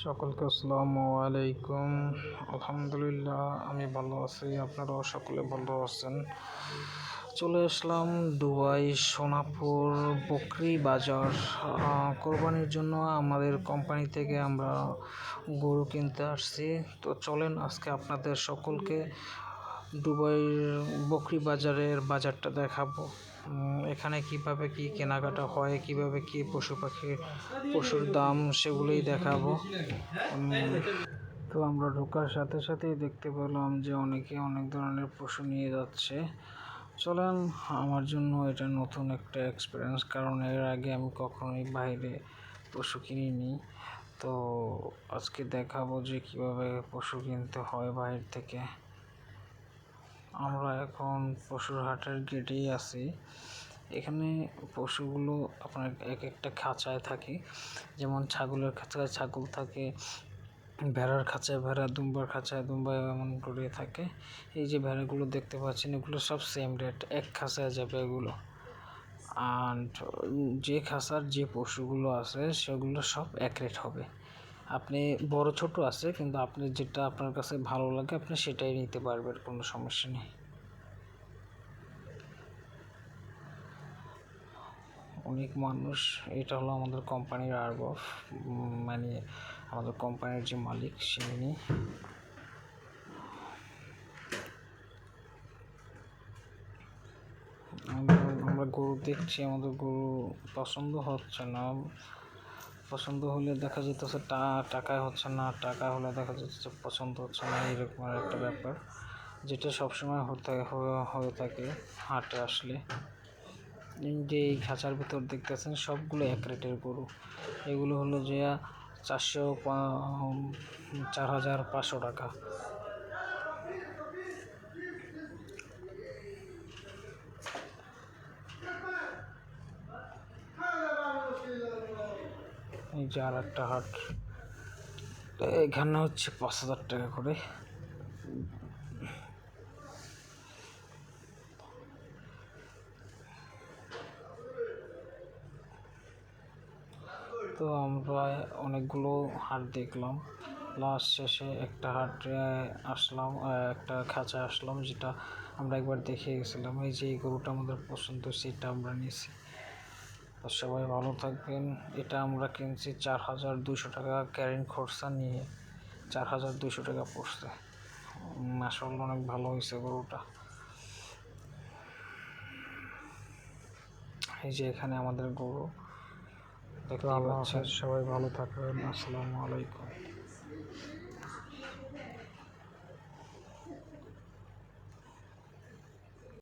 সকলকে আসসালামু আলাইকুম। আলহামদুলিল্লাহ আমি ভালো আছি, আপনারাও সকলে ভালো আছেন। চলে আসলাম দুবাই সোনাপুর বকরি বাজার। কোরবানির জন্য আমাদের কোম্পানি থেকে আমরা গরু কিনতে আসছি। তো চলেন আজকে আপনাদের সকলকে দুবাইয়ের বকরি বাজারের বাজারটা দেখাবো। এখানে কিভাবে কি কেনাকাটা হয়, কিভাবে কি পশুর দাম সেগুলোই দেখাবো। তো আমরা ঢোকার সাথে সাথেই দেখতে পেলাম যে অনেকে অনেক ধরনের পশু নিয়ে যাচ্ছে। চলেন, আমার জন্য এটা নতুন একটা এক্সপিরিয়েন্স, কারণ এর আগে আমি কখনোই বাইরে পশু কিনিনি। তো আজকে দেখাবো যে কিভাবে পশু কিনতে হয় বাইরে থেকে। আমরা এখন পশুর হাটের গেটেই আছি। এখানে পশুগুলো আপনার এক একটা খাঁচায় থাকে, যেমন ছাগলের খাঁচায় ছাগল থাকে, ভেড়ার খাঁচায় ভেড়া, দুম্বার খাঁচায় দুম্বা, এমন করে থাকে। এই যে ভেড়াগুলো দেখতে পাচ্ছেন, এগুলো সব সেম রেট, এক খাঁচায় যাবে এগুলো। আর যে খাঁচার যে পশুগুলো আছে সেগুলো সব এক রেট হবে। আপনি বড় ছোট আছে, কিন্তু আপনি যেটা আপনার কাছে ভালো লাগে আপনি সেটাই নিতে পারবেন, কোনো সমস্যা নেই। অনেক মানুষ, এটা হলো আমাদের কোম্পানির আরবফ, মানে আমাদের কোম্পানির যে মালিক তিনি। আমরা গরু দেখছি, আমাদের গরু পছন্দ হচ্ছে না। পছন্দ হলে দেখা যেতেছে টাকায় হচ্ছে না, টাকা হলে দেখা যাচ্ছে পছন্দ হচ্ছে না, এরকম একটা ব্যাপার, যেটা সবসময় হয়ে থাকে হাটে আসলে। যে এই খাঁচার ভিতর দেখতেছেন সবগুলো এক রেটের গরু। এগুলো হলো যে 4,500 টাকা। এই যে আর একটা হাট, এখানে হচ্ছে 5,000 টাকা করে। তো আমরা অনেকগুলো হাট দেখলাম, লাস্ট শেষে একটা হাটে আসলাম, একটা খাঁচায় আসলাম, যেটা আমরা একবার দেখে গেছিলাম। এই যে এই গরুটা আমাদের পছন্দ, সেটা আমরা নিয়েছি। তো সবাই ভালো থাকবেন। এটা আমরা কিনছি 4,200 টাকা ক্যারিং খরচা নিয়ে, 4,200 টাকা পড়ছে। আসলে অনেক ভালো হয়েছে গরুটা। এই যে এখানে আমাদের গরু দেখতে পাচ্ছেন। সবাই ভালো থাকবেন। আসসালামু আলাইকুম।